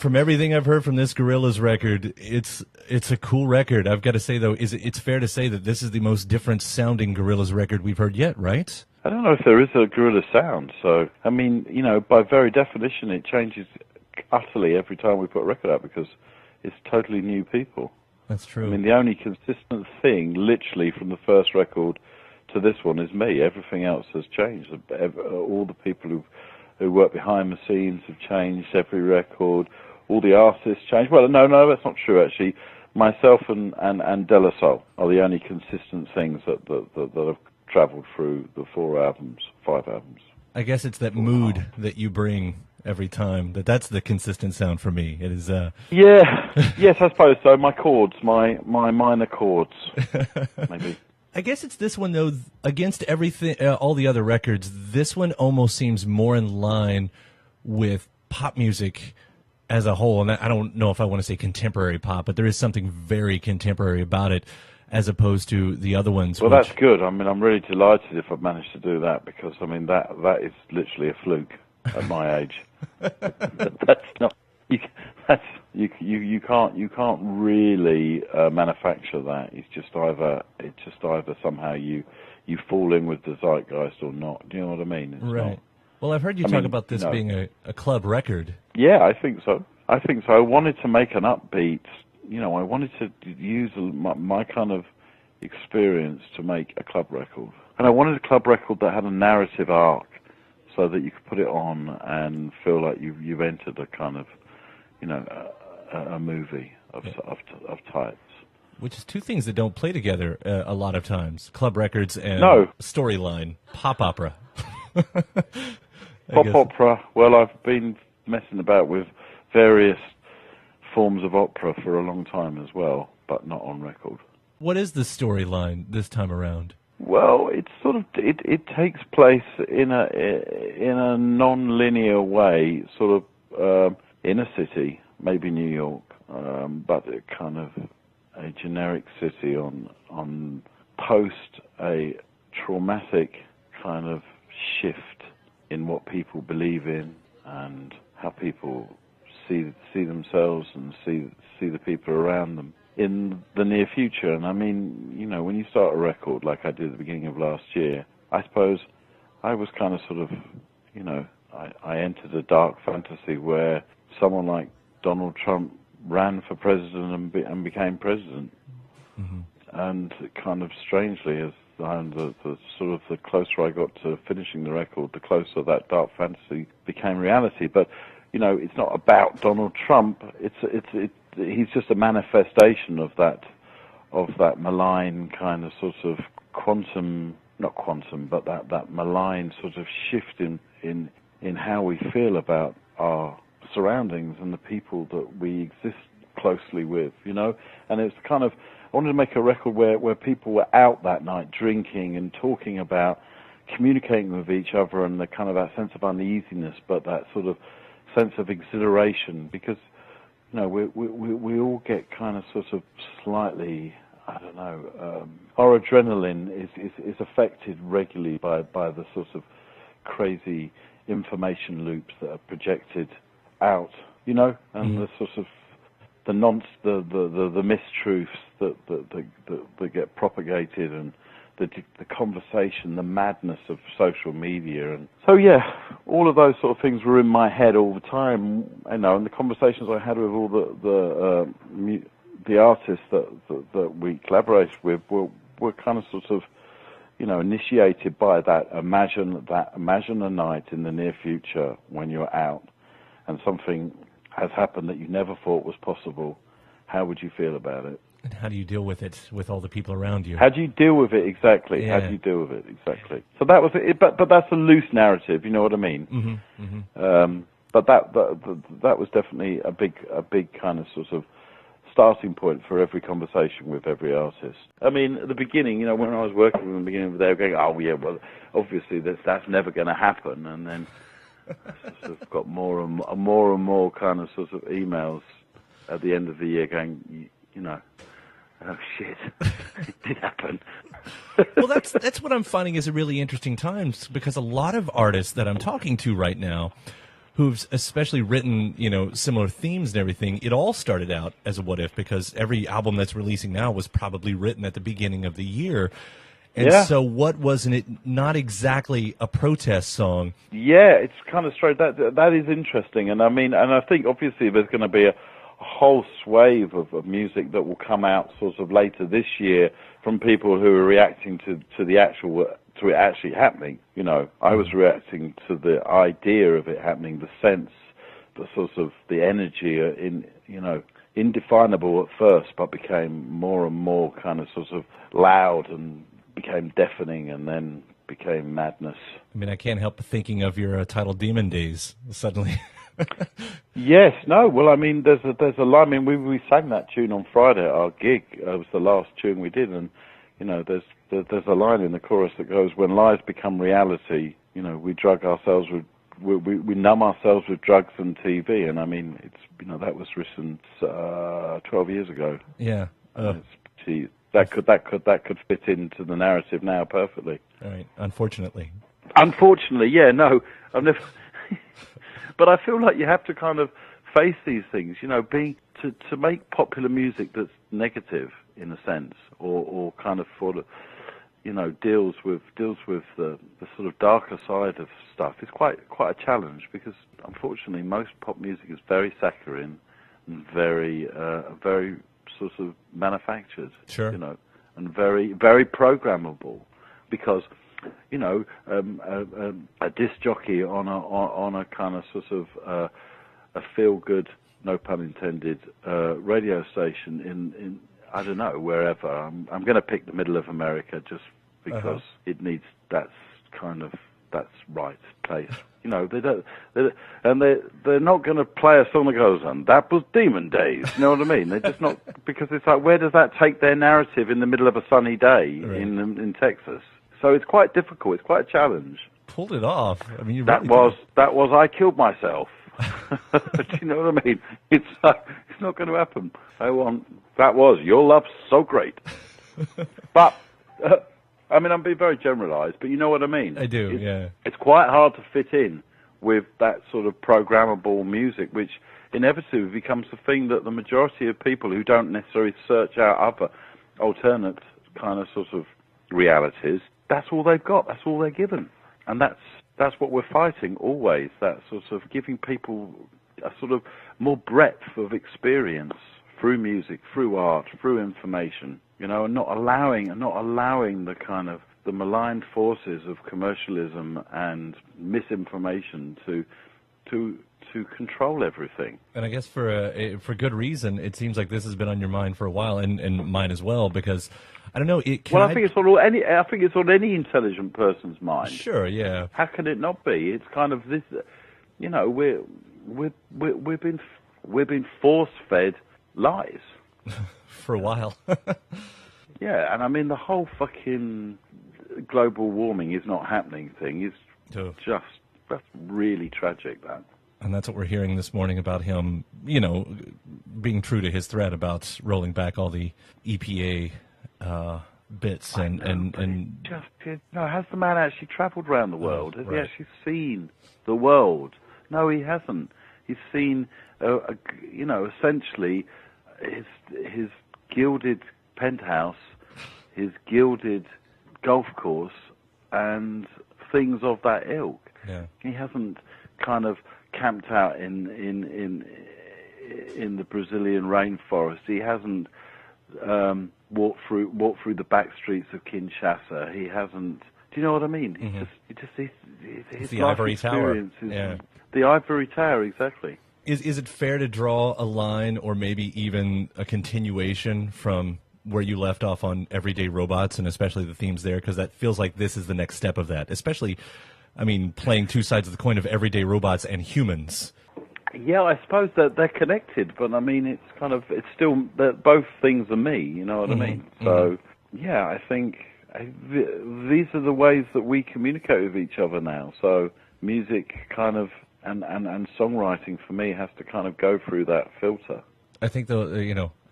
from everything I've heard from this Gorillaz record, it's a cool record. I've got to say, though, it's fair to say that this is the most different-sounding Gorillaz record we've heard yet, right? I don't know if there is a Gorillaz sound. So, I mean, by very definition, it changes utterly every time we put a record out because it's totally new people. That's true. I mean, the only consistent thing, literally, from the first record to this one is me. Everything else has changed. All the people who work behind the scenes have changed every record. All the artists changed. Well, no, that's not true, actually. Myself and De La Soul are the only consistent things that have traveled through the 5 albums. I guess it's that mood that you bring every time. That's the consistent sound for me. It is. Yeah, yes, I suppose so. My chords, my minor chords, maybe. I guess it's this one though. Against everything, all the other records, this one almost seems more in line with pop music as a whole. And I don't know if I want to say contemporary pop, but there is something very contemporary about it, as opposed to the other ones. Well, that's good. I mean, I'm really delighted if I've managed to do that because I mean that is literally a fluke at my age. That's not. You can't really manufacture that. It's just either somehow you fall in with the zeitgeist or not. Do you know what I mean? It's right. Not, well, I've heard you talk about this being a club record. Yeah, I think so. I wanted to make an upbeat. I wanted to use my kind of experience to make a club record, and I wanted a club record that had a narrative arc, so that you could put it on and feel like you've entered a kind of, a movie of types. Which is two things that don't play together a lot of times: club records and storyline, pop opera. Pop opera. Well, I've been messing about with various forms of opera for a long time as well, but not on record. What is the storyline this time around? Well, it's sort of it takes place in a non-linear way, sort of in a city, maybe New York, but a kind of a generic city on post a traumatic kind of shift in what people believe in and how people see themselves and see the people around them in the near future. And I mean, when you start a record like I did at the beginning of last year, I suppose I was kind of sort of, I entered a dark fantasy where someone like Donald Trump ran for president and became president. Mm-hmm. And kind of strangely, as the sort of the closer I got to finishing the record, the closer that dark fantasy became reality. But it's not about Donald Trump. He's just a manifestation of that malign kind of sort of not quantum, but that malign sort of shift in how we feel about our surroundings and the people that we exist closely with, And it's kind of, I wanted to make a record where people were out that night drinking and talking about communicating with each other and the kind of that sense of uneasiness, but that sort of sense of exhilaration, because we all get kind of sort of slightly, I don't know, our adrenaline is affected regularly by the sort of crazy information loops that are projected out, and the sort of the mistruths that get propagated, and the conversation, the madness of social media. And so, yeah, all of those sort of things were in my head all the time, and the conversations I had with all the artists that we collaborated with were kind of sort of, initiated by that. Imagine a night in the near future when you're out and something has happened that you never thought was possible. How would you feel about it? And how do you deal with it with all the people around you? How do you deal with it exactly? Yeah. How do you deal with it exactly? So that was it, but that's a loose narrative. You know what I mean? Mm-hmm, mm-hmm. But that was definitely a big kind of sort of starting point for every conversation with every artist. I mean, at the beginning, when I was working with them, at the beginning, they were going, "Oh yeah, well, obviously that's never going to happen," and then I sort of got more and more kind of sort of emails at the end of the year going, oh shit, it did happen. Well, that's what I'm finding is a really interesting time, because a lot of artists that I'm talking to right now who've especially written, similar themes and everything, it all started out as a What If, because every album that's releasing now was probably written at the beginning of the year. And so what wasn't it not exactly a protest song? Yeah, it's kind of strange. That is interesting. And I think obviously there's going to be a whole swathe of music that will come out sort of later this year from people who are reacting to it actually happening. I was reacting to the idea of it happening, the sense, the sort of the energy indefinable at first, but became more and more kind of sort of loud and became deafening and then became madness. I mean, I can't help thinking of your title Demon Days suddenly. Yes, no, well, I mean, there's a line. I mean, we sang that tune on Friday at our gig. It was the last tune we did, and there's a line in the chorus that goes, "When lies become reality, we drug ourselves with we numb ourselves with drugs and TV." And I mean, it's that was written 12 years ago. Yeah. That could fit into the narrative now perfectly. All right. Unfortunately, yeah, no, I've never. But I feel like you have to kind of face these things, to make popular music that's negative in a sense, or kind of deals with the sort of darker side of stuff. It's quite a challenge, because unfortunately most pop music is very saccharine and very sort of manufactured, sure, and very very programmable, because a disc jockey on a kind of sort of a feel good, no pun intended, radio station in I don't know, wherever. I'm going to pick the middle of America just because it needs that's right place. They don't, and they're not going to play a song that goes, "And that was Demon Days." You know what I mean? They're just not, because it's like, where does that take their narrative in the middle of a sunny day in Texas? So it's quite difficult. It's quite a challenge. Pulled it off. I mean, that was I killed myself. Do you know what I mean? It's not going to happen. That was Your Love's So Great. But I mean, I'm being very generalised, but you know what I mean. I do. Yeah. It's quite hard to fit in with that sort of programmable music, which inevitably becomes the thing that the majority of people who don't necessarily search out other alternate kind of sort of realities, that's all they've got, that's all they're given. And that's what we're fighting always, that sort of giving people a sort of more breadth of experience through music, through art, through information, and not allowing the kind of the malign forces of commercialism and misinformation to control everything. And I guess for good reason, it seems like this has been on your mind for a while, and mine as well, because I don't know. I think it's on any intelligent person's mind. Sure, yeah. How can it not be? It's kind of this. We've been force-fed lies for a while. Yeah, and I mean the whole fucking global warming is not happening thing is that's really tragic. That. And that's what we're hearing this morning about him, being true to his threat about rolling back all the EPA bits and has the man actually travelled around the world? Has he actually seen the world? No, he hasn't. He's seen, essentially his gilded penthouse, his gilded golf course, and things of that ilk. Yeah. He hasn't kind of camped out in the Brazilian rainforest. He hasn't walked through the back streets of Kinshasa. He hasn't. Do you know what I mean? Mm-hmm. His the Ivory Tower. Yeah. The Ivory Tower, exactly. Is it fair to draw a line, or maybe even a continuation from where you left off on Everyday Robots, and especially the themes there? Because that feels like this is the next step of that, especially, I mean, playing two sides of the coin of Everyday Robots and Humanz. Yeah, I suppose that they're connected, but I mean, it's still, both things are me, you know what I mean? So, yeah, I think these are the ways that we communicate with each other now. So music kind of, and songwriting for me has to kind of go through that filter. I think, though,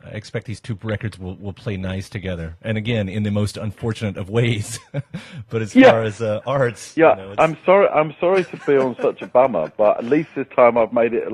I expect these two records will play nice together. And again, in the most unfortunate of ways. But as far as arts, yeah, I'm sorry to be on such a bummer, but at least this time I've made it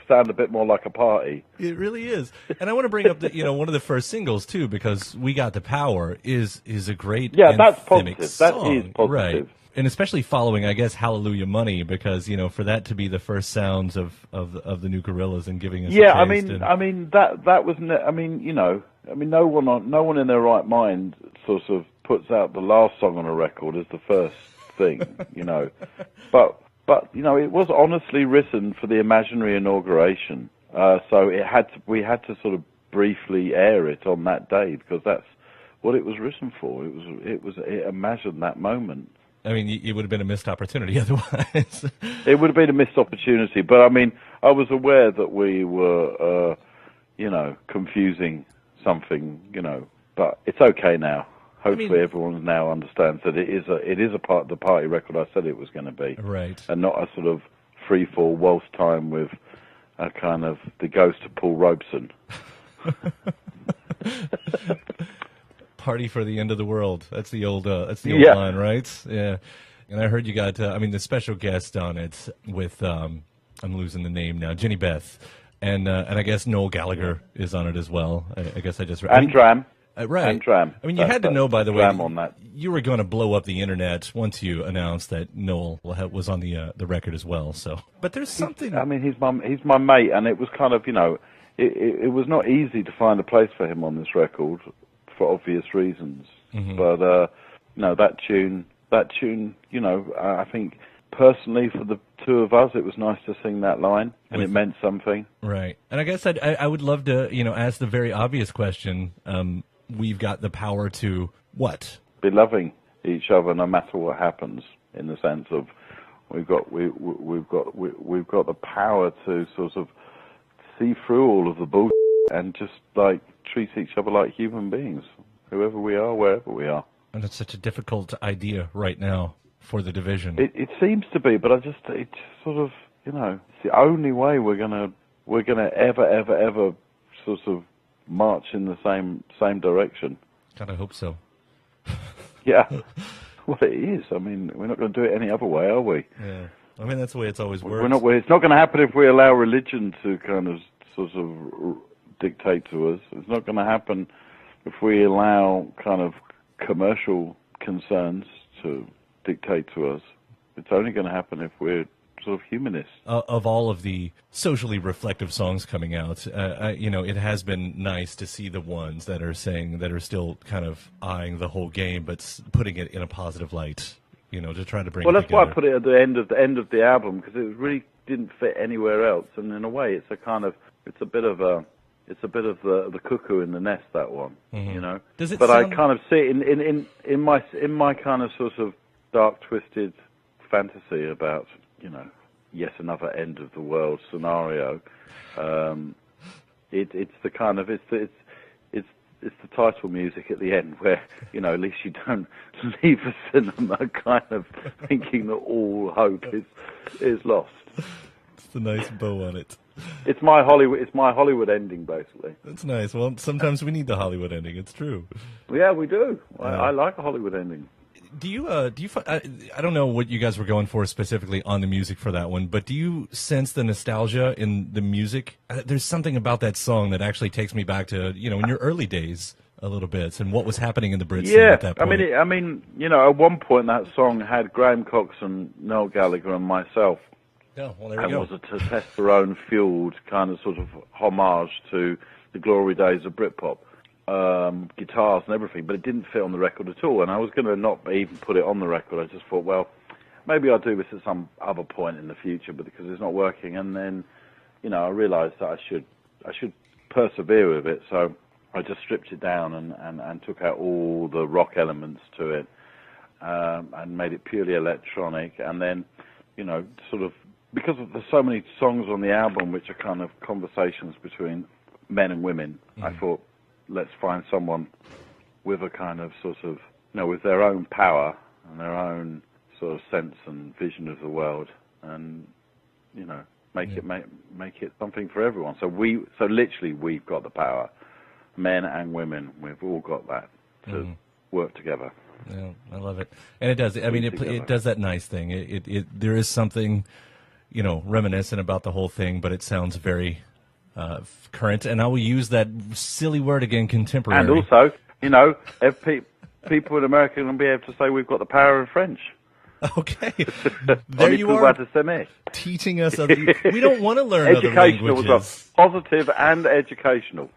sound a bit more like a party. It really is. And I want to bring up one of the first singles too, because "We Got the Power" is a great that's positive. Song, that is positive, right? And especially following, I guess, "Hallelujah Money," because for that to be the first sounds of the new Gorillaz and giving us a taste. That was no one in their right mind sort of puts out the last song on a record as the first thing, but it was honestly written for the imaginary inauguration, so we had to sort of briefly air it on that day because that's what it was written for. It imagined that moment. I mean, it would have been a missed opportunity otherwise. It would have been a missed opportunity, but I mean, I was aware that we were, confusing something, but it's okay now. Hopefully, everyone now understands that it is a part of the party record I said it was going to be, right? And not a sort of free-fall waltz time with a kind of the ghost of Paul Robeson. Party for the end of the world. That's the old line, right? Yeah. And I heard you got the special guest on it with I'm losing the name now, Jenny Beth, and I guess Noel Gallagher is on it as well. I guess I just and Dram. Right. And Dram. I mean, you had to know, by the way, on that. You were going to blow up the internet once you announced that Noel was on the record as well. So, but there's something. He's my mate, and it was kind of it was not easy to find a place for him on this record for obvious reasons. Mm-hmm. But that tune, I think personally for the two of us, it was nice to sing that line, and it meant something. Right. And I guess I would love to, ask the very obvious question. We've got the power to what? Be loving each other no matter what happens. In the sense of we've got the power to sort of see through all of the bullshit and just treat each other like human beings, whoever we are, wherever we are. And it's such a difficult idea right now for the division. It seems to be, but it's sort of it's the only way we're gonna ever sort of march in the same direction. God, I hope so. Yeah. Well, it is. I mean, we're not going to do it any other way, are we? Yeah. I mean, that's the way it's always worked. It's not going to happen if we allow religion to kind of sort of dictate to us. It's not going to happen if we allow kind of commercial concerns to dictate to us. It's only going to happen if we're sort of humanists. Of all of the socially reflective songs coming out, it has been nice to see the ones that are still kind of eyeing the whole game, but putting it in a positive light. To try to bring. Well, that's why together. I put it at the end of the album, because it really didn't fit anywhere else, and in a way, it's a bit of the cuckoo in the nest, that one. Mm-hmm. Does it? But I kind of see it in my kind of sort of dark, twisted fantasy about yet another end of the world scenario. It's the kind of it's the title music at the end where at least you don't leave the cinema kind of thinking that all hope is lost. It's the nice bow on it. It's my Hollywood ending, basically. That's nice. Well, sometimes we need the Hollywood ending. It's true. Yeah, we do. I like a Hollywood ending. Do you I don't know what you guys were going for specifically on the music for that one, but do you sense the nostalgia in the music? There's something about that song that actually takes me back to, in your early days a little bit, and what was happening in the Brit scene at that point. I mean, at one point that song had Graham Coxon, Noel Gallagher, and myself. Oh, well, there we go. And was a testosterone-fueled kind of sort of homage to the glory days of Britpop. Guitars and everything, but it didn't fit on the record at all, and I was going to not even put it on the record. I just thought, well, maybe I'll do this at some other point in the future, but because it's not working. And then, I realised that I should persevere with it, so I just stripped it down and took out all the rock elements to it, and made it purely electronic. And then, sort of, because there's so many songs on the album which are kind of conversations between men and women, I thought, let's find someone with a kind of sort of, with their own power and their own sort of sense and vision of the world, and make it something for everyone. So literally, we've got the power. men and women. We've all got that to work together. Yeah, I love it, and it does. I mean, it does that nice thing. There is something, reminiscent about the whole thing, but it sounds very current. And I will use that silly word again, contemporary. And also, if people in America can be able to say we've got the power of French. Okay, there you are, teaching us. We don't want to learn other languages. Educational, positive and educational.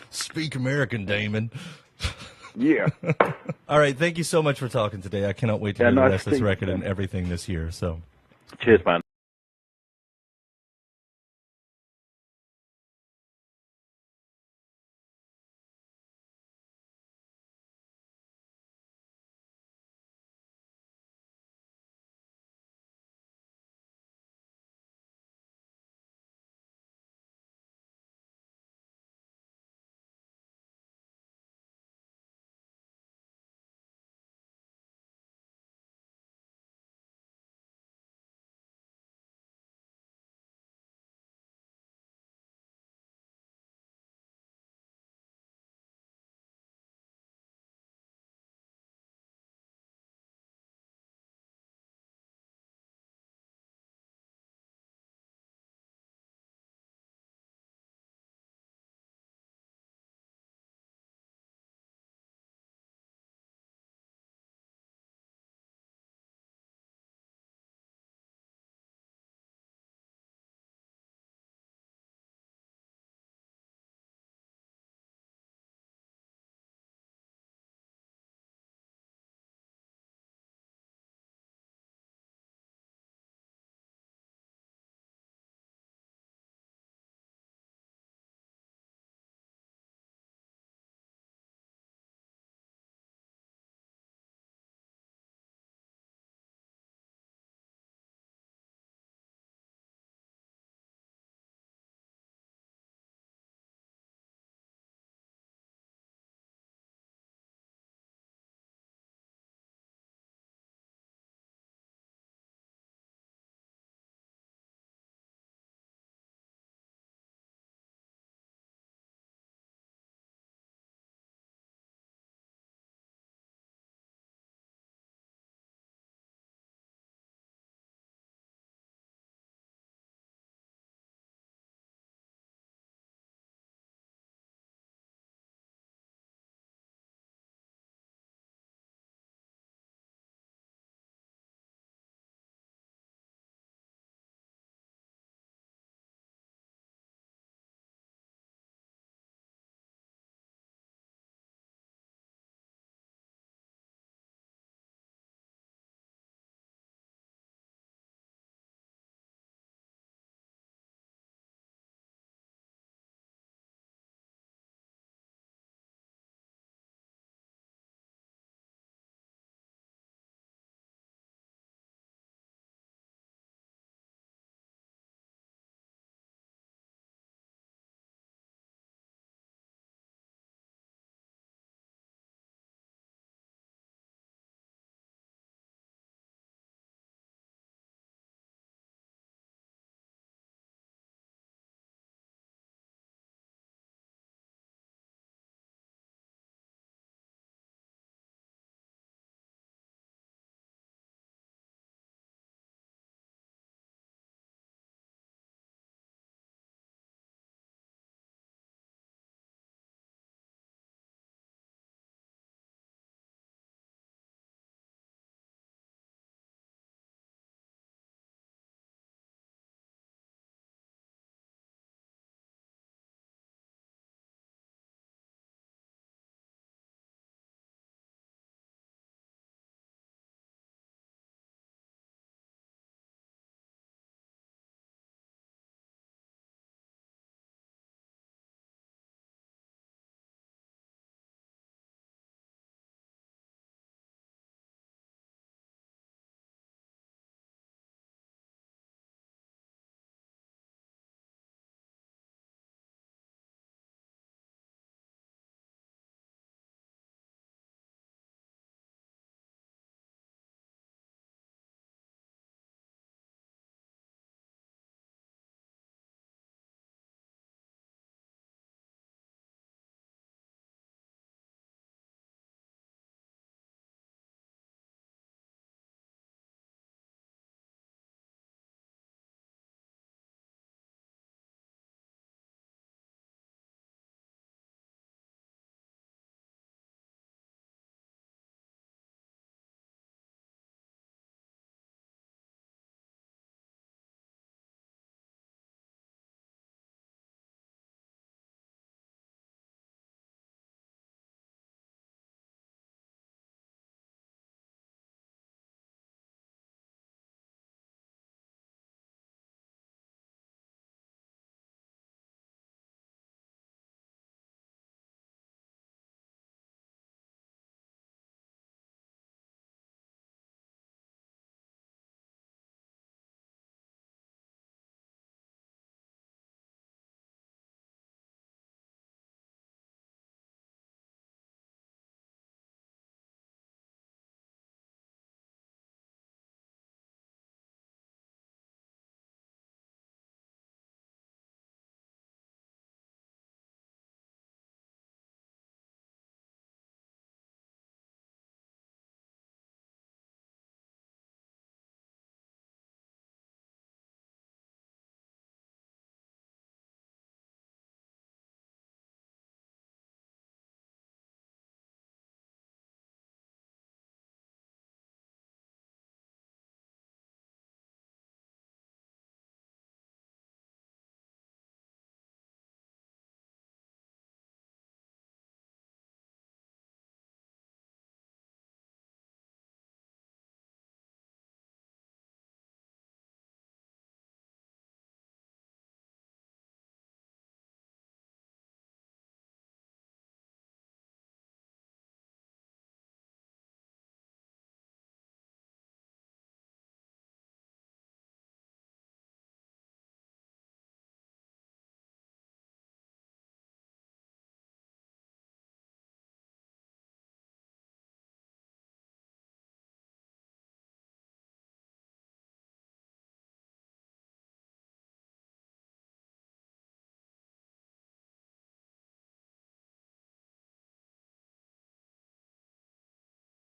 Speak American, Damon. Yeah. All right. Thank you so much for talking today. I cannot wait to hear the rest of this record and everything this year. So, cheers, man.